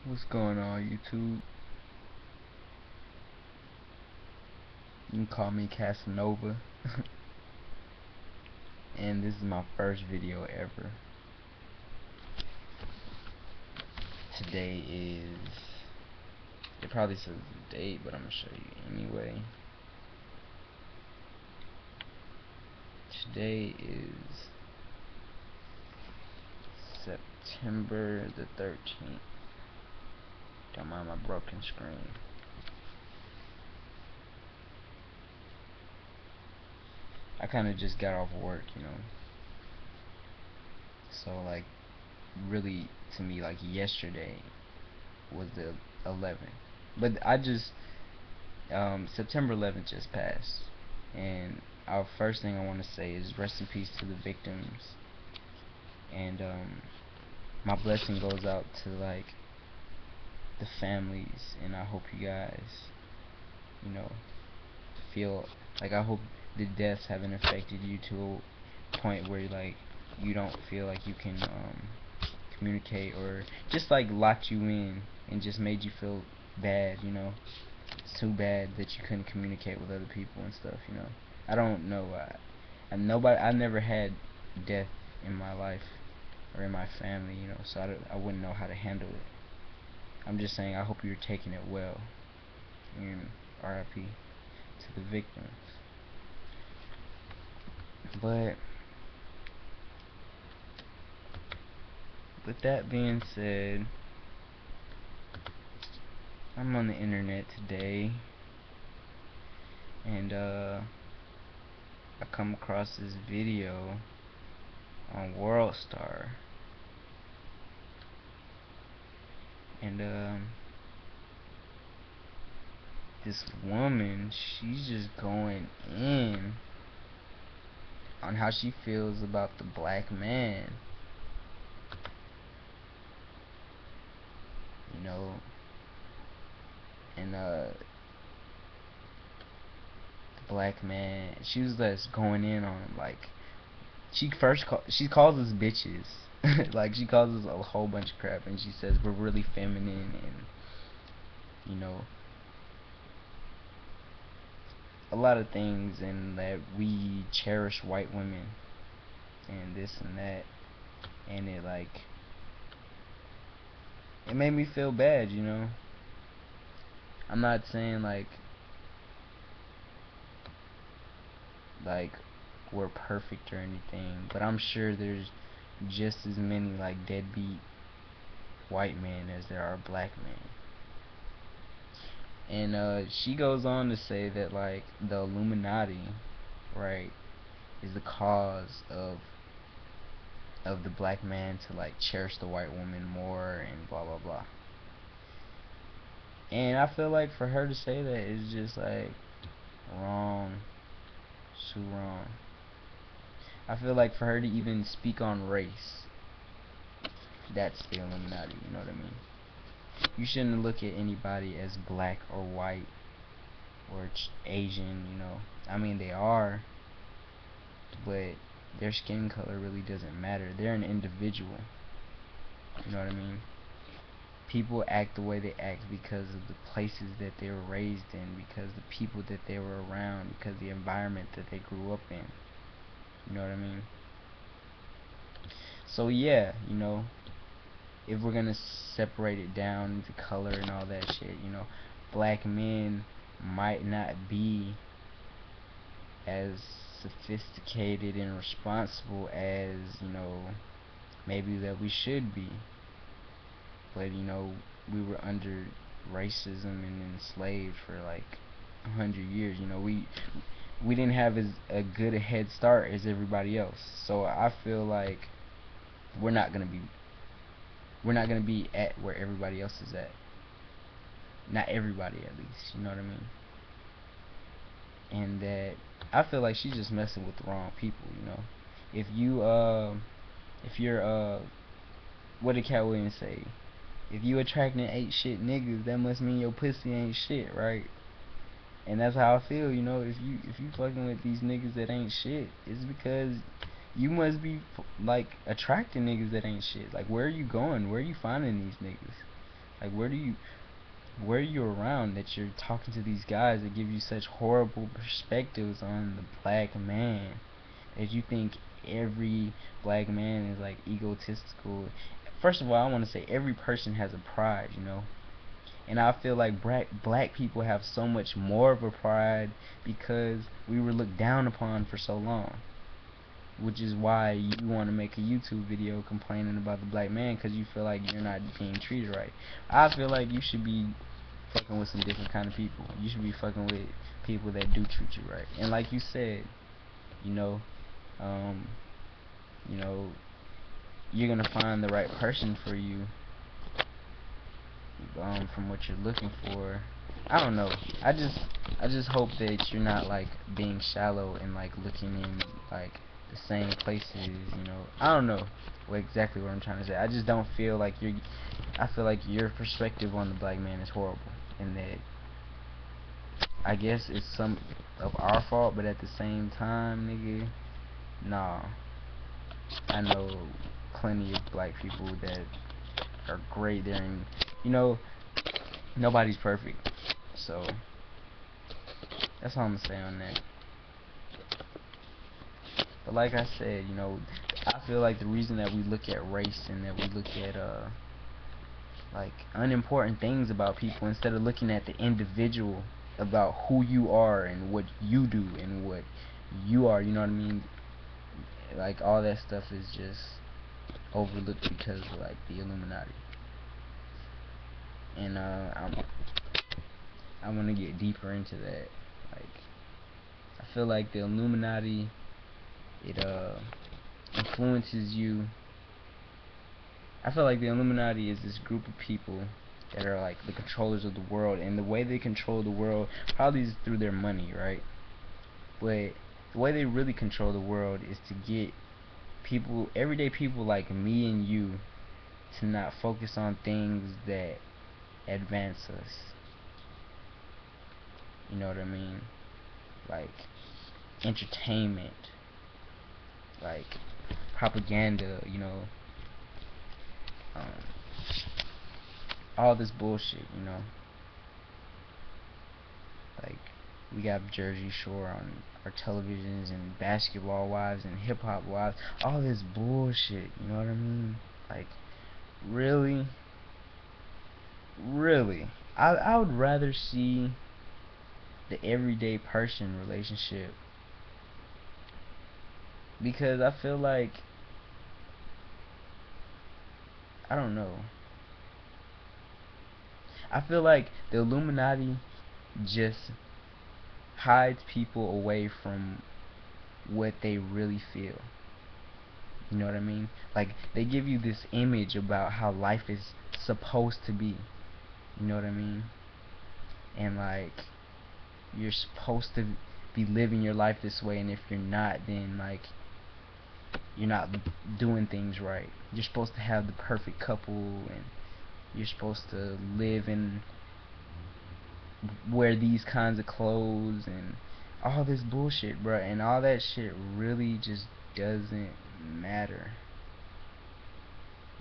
What's going on, YouTube? You can call me Casanova. And this is my first video ever. Today is... It probably says the date, but I'm gonna show you anyway. Today is September the 13th. Don't mind my broken screen. I kinda just got off work, you know. So like, really, to me, like yesterday was the 11th. But I just, September 11th just passed. And our first thing I want to say is rest in peace to the victims. And my blessing goes out to like the families, and I hope you guys, you know, feel like, I hope the deaths haven't affected you to a point where like you don't feel like you can communicate, or just like locked you in and just made you feel bad, you know. It's too bad that you couldn't communicate with other people and stuff, you know. I don't know, I never had death in my life or in my family, you know, so I wouldn't know how to handle it. I'm just saying, I hope you're taking it well, and RIP to the victims. But with that being said, I'm on the internet today, and I come across this video on WorldStar, and this woman, she's just going in on how she feels about the black man, you know. And the black man, she was just going in on him. Like, she calls us bitches. Like, she calls us a whole bunch of crap, and she says we're really feminine, and you know, a lot of things, and that we cherish white women and this and that. And it like, it made me feel bad, you know. I'm not saying like we're perfect or anything, but I'm sure there's just as many like deadbeat white men as there are black men. And she goes on to say that like the Illuminati, right, is the cause of the black man to like cherish the white woman more, and blah blah blah. And I feel like for her to say that is just like wrong, so wrong. I feel like for her to even speak on race, that's the Illuminati, you know what I mean? You shouldn't look at anybody as black or white or Asian, you know. I mean, they are, but their skin color really doesn't matter. They're an individual, you know what I mean? People act the way they act because of the places that they were raised in, because the people that they were around, because the environment that they grew up in, you know what I mean? So yeah, you know, if we're gonna separate it down into color and all that shit, you know, black men might not be as sophisticated and responsible as, you know, maybe that we should be. But, you know, we were under racism and enslaved for like 100 years. You know, we didn't have as a good a head start as everybody else. So I feel like we're not gonna be at where everybody else is at. Not everybody, at least, you know what I mean? And that I feel like she's just messing with the wrong people, you know. If you're what did Cat Williams say? If you attracting ain't shit niggas, that must mean your pussy ain't shit, right? And that's how I feel, you know. If you fucking with these niggas that ain't shit, it's because you must be like attracting niggas that ain't shit. Like, where are you going? Where are you finding these niggas? Like, where are you around that you're talking to these guys that give you such horrible perspectives on the black man? That you think every black man is like egotistical. First of all, I want to say every person has a pride, you know. And I feel like black people have so much more of a pride because we were looked down upon for so long. Which is why you want to make a YouTube video complaining about the black man, because you feel like you're not being treated right. I feel like you should be fucking with some different kind of people. You should be fucking with people that do treat you right. And like you said, you know, um, you know, you're gonna find the right person for you, from what you're looking for. I don't know. I just hope that you're not like being shallow and like looking in like the same places, you know. I don't know exactly what I'm trying to say. I just don't feel like you're I feel like your perspective on the black man is horrible, and that I guess it's some of our fault, but at the same time, nigga, nah. I know plenty of black people that are great there, and you know, nobody's perfect. So that's all I'm gonna say on that. But like I said, you know, I feel like the reason that we look at race and that we look at like unimportant things about people instead of looking at the individual, about who you are and what you do and what you are, you know what I mean? Like all that stuff is just overlooked because of like the Illuminati. And I want to get deeper into that. Like, I feel like the Illuminati, it influences you. I feel like the Illuminati is this group of people that are like the controllers of the world, and the way they control the world probably is through their money, right? But the way they really control the world is to get people, everyday people like me and you, to not focus on things that advance us. You know what I mean? Like entertainment, like propaganda, you know, um, all this bullshit, you know. Like, we got Jersey Shore on our televisions, and basketball wives and hip hop wives, all this bullshit, you know what I mean? Like, really? Really? I would rather see the everyday person relationship, because I feel like, I don't know. I feel like the Illuminati just hides people away from what they really feel. You know what I mean? Like, they give you this image about how life is supposed to be. You know what I mean? And like, you're supposed to be living your life this way, and if you're not, then like, you're not doing things right. You're supposed to have the perfect couple, and you're supposed to live and wear these kinds of clothes and all this bullshit, bruh. And all that shit really just doesn't matter.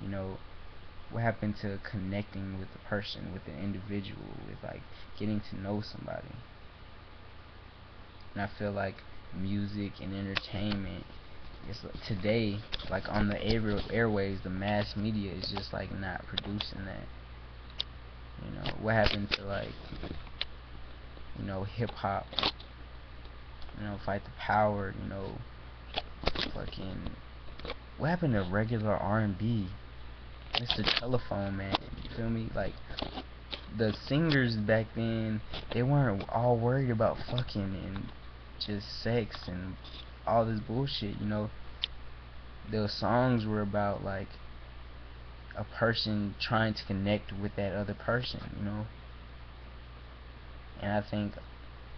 You know, what happened to connecting with the person, with the individual, with like getting to know somebody? And I feel like music and entertainment is today, like on the airwaves, the mass media is just like not producing that. You know, what happened to like, you know, hip hop, you know, Fight the Power, you know, fucking, what happened to regular R&B? Mr. Telephone Man, you feel me? Like, the singers back then, they weren't all worried about fucking and just sex and all this bullshit, you know. Those songs were about like a person trying to connect with that other person, you know. And I think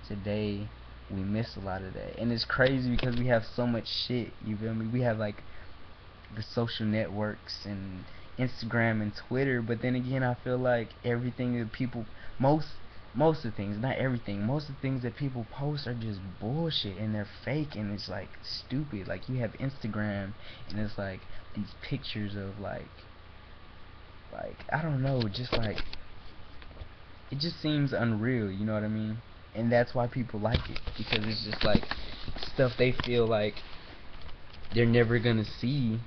today we miss a lot of that, and it's crazy because we have so much shit, you feel me? We have like the social networks and Instagram and Twitter, but then again, I feel like everything that people, most of the things, not everything, most of the things that people post are just bullshit, and they're fake, and it's like stupid. Like, you have Instagram, and it's like these pictures of like I don't know, just like it just seems unreal, you know what I mean? And that's why people like it, because it's just like stuff they feel like they're never gonna see,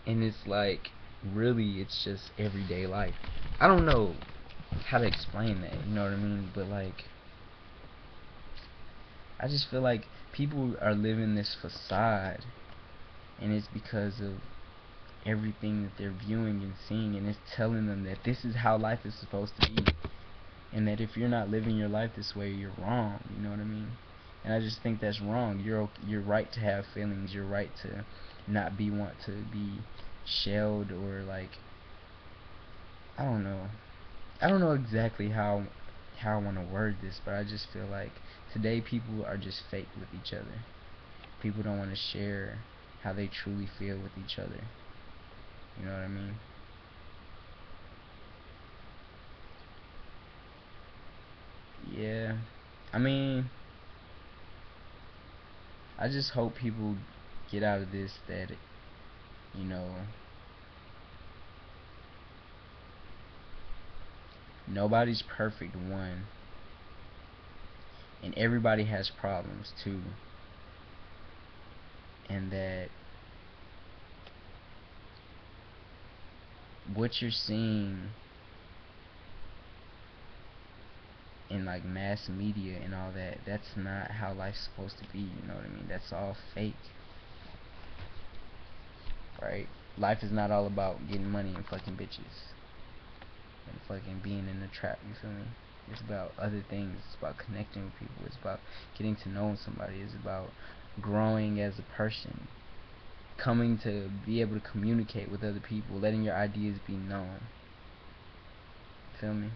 and it's like really it's just everyday life. I don't know how to explain that, you know what I mean? But like I just feel like people are living this facade, and it's because of everything that they're viewing and seeing, and it's telling them that this is how life is supposed to be, and that if you're not living your life this way, you're wrong, you know what I mean? And I just think that's wrong. You're right to have feelings, you're right to not want to be shelled, or like I don't know. I don't know exactly how I want to word this, but I just feel like today people are just fake with each other. People don't want to share how they truly feel with each other. You know what I mean? Yeah. I mean, I just hope people get out of this that, you know, nobody's perfect, one, and everybody has problems, two, and that what you're seeing in like mass media and all that, that's not how life's supposed to be, you know what I mean? That's all fake, right? Life is not all about getting money and fucking bitches and fucking being in the trap, you feel me? It's about other things. It's about connecting with people. It's about getting to know somebody. It's about growing as a person, coming to be able to communicate with other people, letting your ideas be known. Feel me?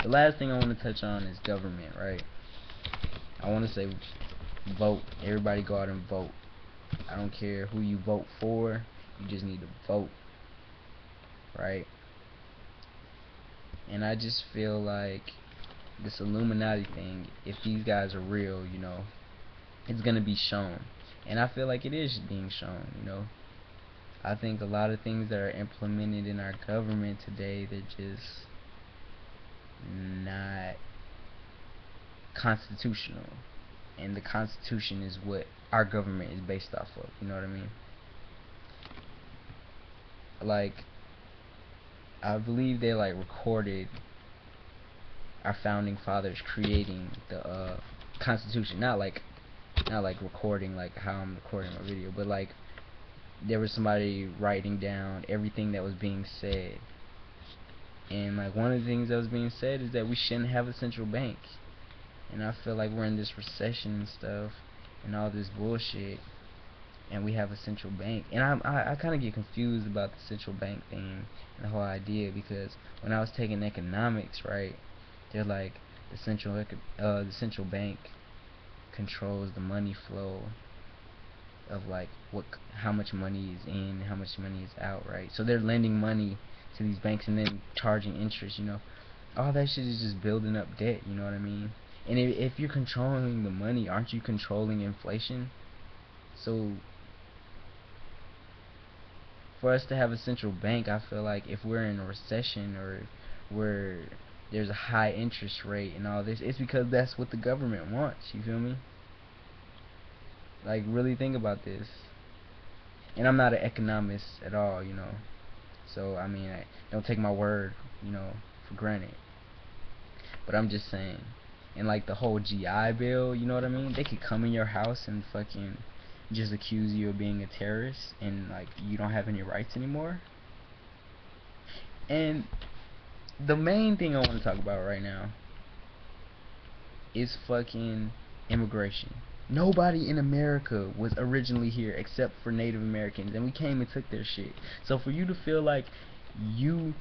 The last thing I want to touch on is government, right? I want to say vote. Everybody go out and vote. I don't care who you vote for. You just need to vote, right? And I just feel like this Illuminati thing, if these guys are real, you know, it's gonna be shown. And I feel like it is being shown, you know. I think a lot of things that are implemented in our government today, they're just not constitutional. And the Constitution is what our government is based off of, you know what I mean? Like, I believe they like recorded our founding fathers creating the Constitution, not like recording like how I'm recording my video, but like there was somebody writing down everything that was being said. And like one of the things that was being said is that we shouldn't have a central bank. And I feel like we're in this recession and stuff and all this bullshit, and we have a central bank. And I kind of get confused about the central bank thing and the whole idea, because when I was taking economics, right, they're like the central bank controls the money flow of like how much money is in, how much money is out, right? So they're lending money to these banks and then charging interest, you know. All that shit is just building up debt, you know what I mean? And if you're controlling the money, aren't you controlling inflation? So for us to have a central bank, I feel like if we're in a recession or where there's a high interest rate and all this, it's because that's what the government wants, you feel me? Like, really think about this. And I'm not an economist at all, you know. So, I mean, don't take my word, you know, for granted. But I'm just saying. And like the whole GI Bill, you know what I mean? They could come in your house and fucking just accuse you of being a terrorist, and like you don't have any rights anymore. And the main thing I want to talk about right now is fucking immigration. Nobody in America was originally here except for Native Americans, and we came and took their shit. So for you to feel like you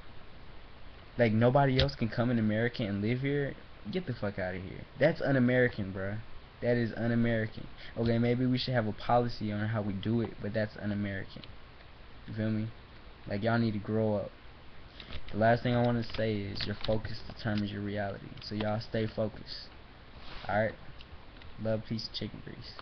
like nobody else can come in America and live here, get the fuck out of here. That's un-American, bruh. That is un-American. Okay, maybe we should have a policy on how we do it, but that's un-American. You feel me? Like, y'all need to grow up. The last thing I want to say is your focus determines your reality. So y'all stay focused. Alright? Love, peace, chicken grease.